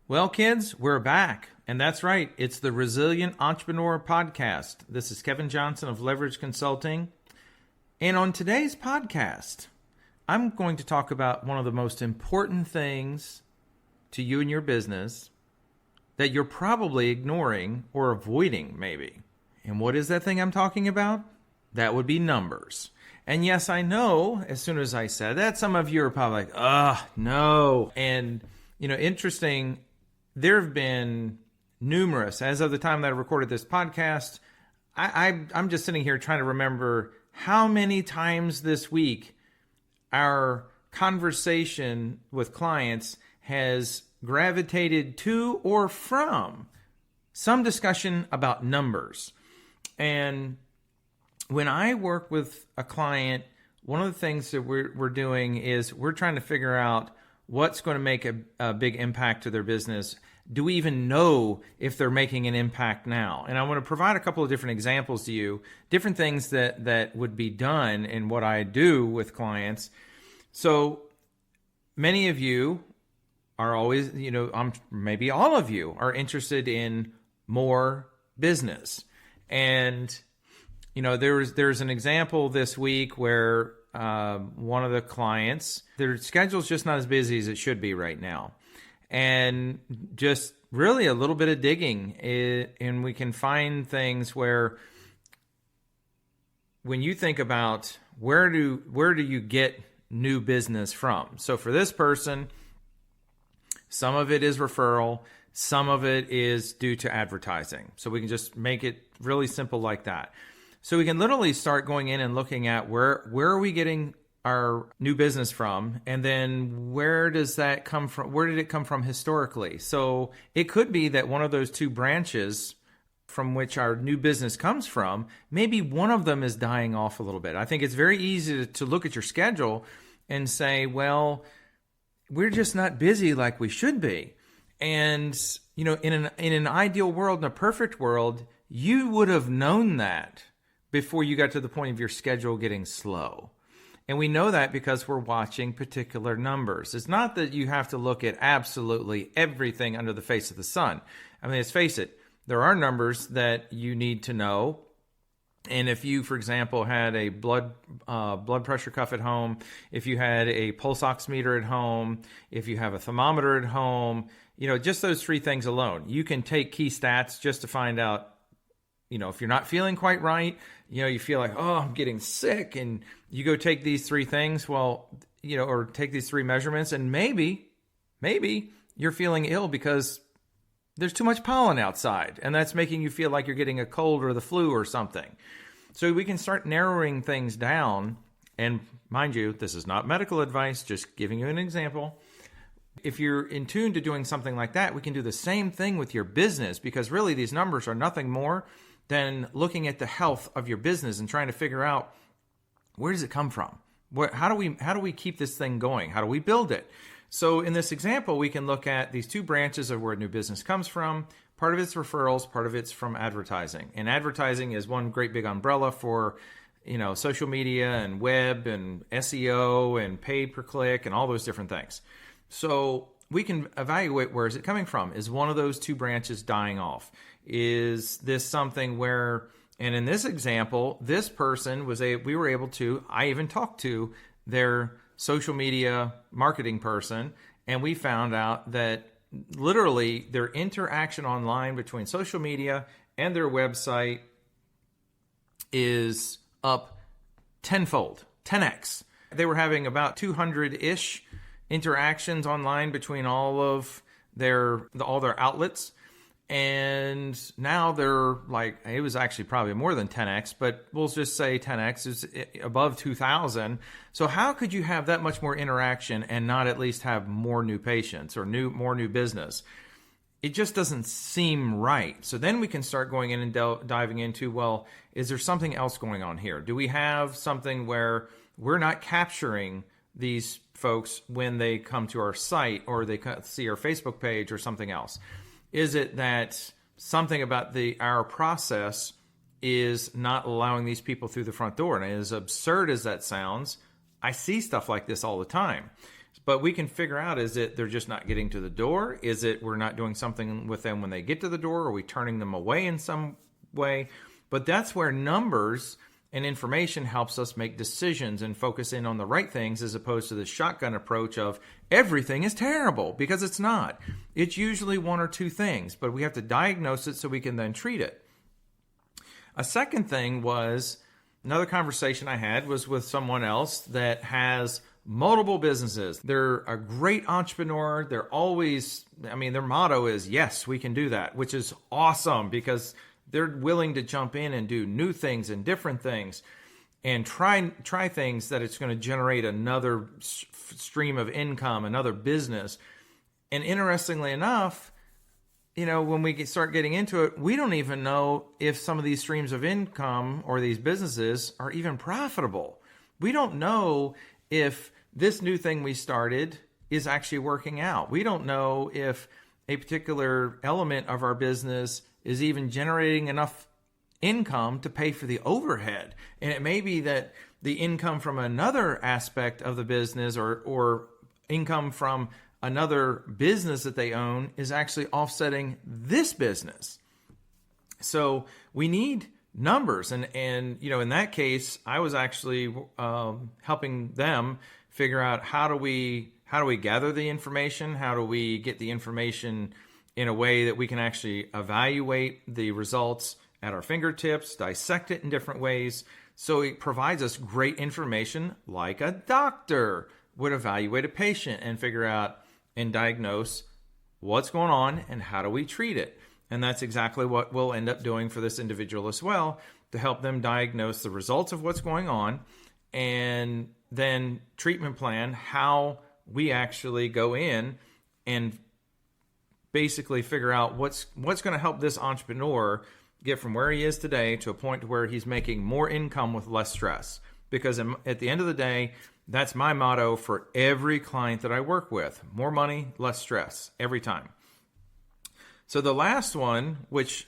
Well, kids, we're back. And that's right. It's the Resilient Entrepreneur Podcast. This is Kevin Johnson of Leverage Consulting. And on today's podcast, I'm going to talk about one of the most important things to you and your business that you're probably ignoring or avoiding, maybe. And what is that thing I'm talking about? That would be numbers. And yes, I know, as soon as I said that, some of you are probably like, no. And, interesting, there have been numerous, as of the time that I recorded this podcast, I'm just sitting here trying to remember how many times this week our conversation with clients has gravitated to or from some discussion about numbers. And when I work with a client, one of the things that we're doing is we're trying to figure out what's going to make a big impact to their business. Do we even know if they're making an impact now? And I want to provide a couple of different examples to you, different things that would be done in what I do with clients. So many of you are always, maybe all of you are interested in more business. And, there's an example this week where one of the clients, their schedule's just not as busy as it should be right now. And just really a little bit of digging, and we can find things where when you think about where do you get new business from? So for this person, some of it is referral, some of it is due to advertising. So we can just make it really simple like that. So we can literally start going in and looking at where are we getting our new business from, and then where does that come from? Where did it come from historically? So it could be that one of those two branches from which our new business comes from, maybe one of them is dying off a little bit. I think it's very easy to look at your schedule and say, well, we're just not busy like we should be. And, in an ideal world, in a perfect world, you would have known that before you got to the point of your schedule getting slow. And we know that because we're watching particular numbers. It's not that you have to look at absolutely everything under the face of the sun. I mean, let's face it, there are numbers that you need to know. And if you, for example, had a blood pressure cuff at home, if you had a pulse oximeter at home, if you have a thermometer at home, just those three things alone, you can take key stats just to find out, if you're not feeling quite right, you feel like, I'm getting sick, and you go take these three things, or take these three measurements, and maybe you're feeling ill because there's too much pollen outside, and that's making you feel like you're getting a cold or the flu or something. So we can start narrowing things down, and mind you, this is not medical advice, just giving you an example. If you're in tune to doing something like that, we can do the same thing with your business, because really these numbers are nothing more than looking at the health of your business and trying to figure out, where does it come from? How do we keep this thing going? How do we build it? So in this example, we can look at these two branches of where new business comes from. Part of it's referrals, part of it's from advertising. And advertising is one great big umbrella for, social media and web and SEO and paid per click and all those different things. So we can evaluate, where is it coming from? Is one of those two branches dying off? Is this something where, and in this example, this person I even talked to their social media marketing person, and we found out that literally their interaction online between social media and their website is up tenfold, 10x. They were having about 200-ish interactions online between all their outlets. And now they're like, it was actually probably more than 10x, but we'll just say 10x is above 2,000. So how could you have that much more interaction and not at least have more new patients or more new business? It just doesn't seem right. So then we can start going in and diving into, well, is there something else going on here? Do we have something where we're not capturing these folks when they come to our site or they see our Facebook page or something else? Is it that something about our process is not allowing these people through the front door? And as absurd as that sounds, I see stuff like this all the time. But we can figure out, is it they're just not getting to the door? Is it we're not doing something with them when they get to the door? Are we turning them away in some way? But that's where numbers and information helps us make decisions and focus in on the right things, as opposed to the shotgun approach of everything is terrible, because it's not. It's usually one or two things, but we have to diagnose it so we can then treat it. A second thing was, another conversation I had was with someone else that has multiple businesses. They're a great entrepreneur. They're always, their motto is, yes, we can do that, which is awesome, because they're willing to jump in and do new things and different things and try things that it's going to generate another stream of income, another business. And interestingly enough, when we start getting into it, we don't even know if some of these streams of income or these businesses are even profitable. We don't know if this new thing we started is actually working out. We don't know if a particular element of our business is even generating enough income to pay for the overhead. And it may be that the income from another aspect of the business or income from another business that they own is actually offsetting this business. So we need numbers. And in that case, I was actually helping them figure out how do we gather the information? How do we get the information in a way that we can actually evaluate the results at our fingertips, dissect it in different ways, so it provides us great information like a doctor would evaluate a patient and figure out and diagnose what's going on and how do we treat it. And that's exactly what we'll end up doing for this individual as well, to help them diagnose the results of what's going on, and then treatment plan how we actually go in and basically figure out what's going to help this entrepreneur get from where he is today to a point where he's making more income with less stress. Because at the end of the day, that's my motto for every client that I work with: more money, less stress, every time. So the last one, which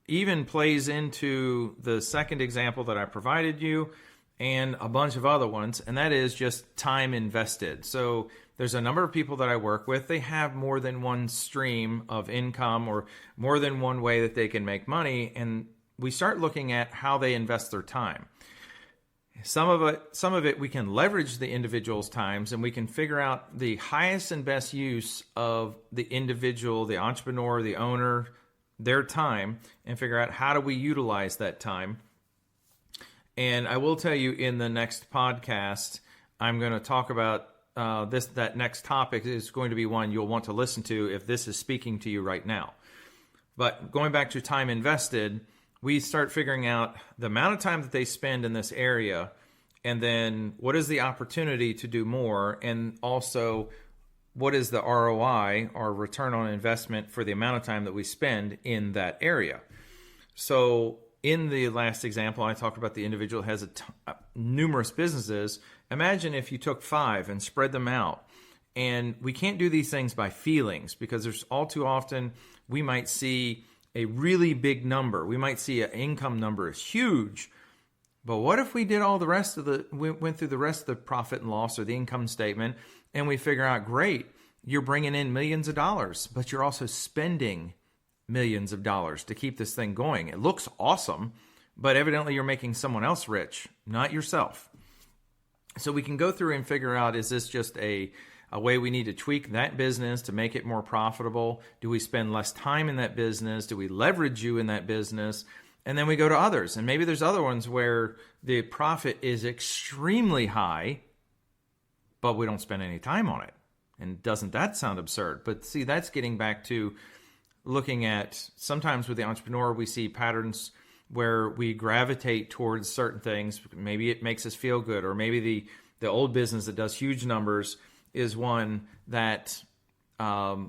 even plays into the second example that I provided you and a bunch of other ones, and that is just time invested. So there's a number of people that I work with. They have more than one stream of income or more than one way that they can make money, and we start looking at how they invest their time. Some of it we can leverage the individual's times, and we can figure out the highest and best use of the individual, the entrepreneur, the owner, their time, and figure out how do we utilize that time. And I will tell you, in the next podcast, I'm going to talk about that next topic is going to be one you'll want to listen to if this is speaking to you right now. But going back to time invested, we start figuring out the amount of time that they spend in this area, and then what is the opportunity to do more, and also what is the ROI, or return on investment, for the amount of time that we spend in that area. So in the last example, I talked about the individual has numerous businesses. Imagine if you took 5 and spread them out. And we can't do these things by feelings, because there's all too often we might see a really big number. We might see an income number is huge. But what if we did all the rest of we went through the rest of the profit and loss or the income statement, and we figure out, great, you're bringing in millions of dollars, but you're also spending millions of dollars to keep this thing going. It looks awesome, but evidently you're making someone else rich, not yourself. So we can go through and figure out, is this just a way we need to tweak that business to make it more profitable? Do we spend less time in that business? Do we leverage you in that business? And then we go to others. And maybe there's other ones where the profit is extremely high, but we don't spend any time on it. And doesn't that sound absurd? But see, that's getting back to looking at, sometimes with the entrepreneur, we see patterns where we gravitate towards certain things. Maybe it makes us feel good, or maybe the old business that does huge numbers is one that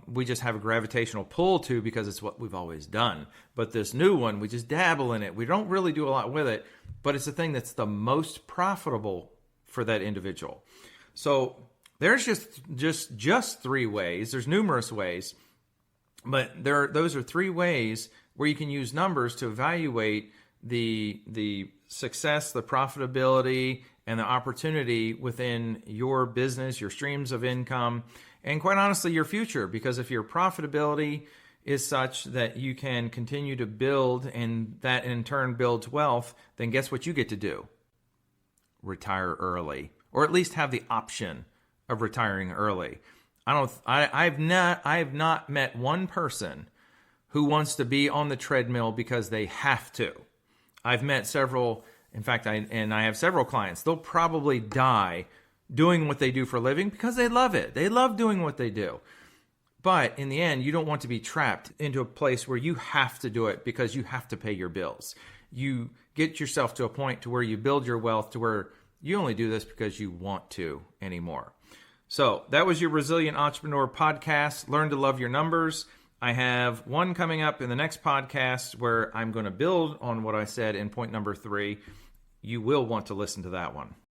we just have a gravitational pull to because it's what we've always done. But this new one, we just dabble in it. We don't really do a lot with it, but it's the thing that's the most profitable for that individual. So there's just 3 ways. There's numerous ways, but those are 3 ways where you can use numbers to evaluate the success, the profitability, and the opportunity within your business, your streams of income, and quite honestly, your future. Because if your profitability is such that you can continue to build and that in turn builds wealth, then guess what you get to do? Retire early, or at least have the option of retiring early. I've not met one person who wants to be on the treadmill because they have to. I've met several, in fact, I have several clients. They'll probably die doing what they do for a living because they love it. They love doing what they do. But in the end, you don't want to be trapped into a place where you have to do it because you have to pay your bills. You get yourself to a point to where you build your wealth to where you only do this because you want to anymore. So that was your Resilient Entrepreneur podcast. Learn to love your numbers. I have one coming up in the next podcast where I'm going to build on what I said in point number 3. You will want to listen to that one.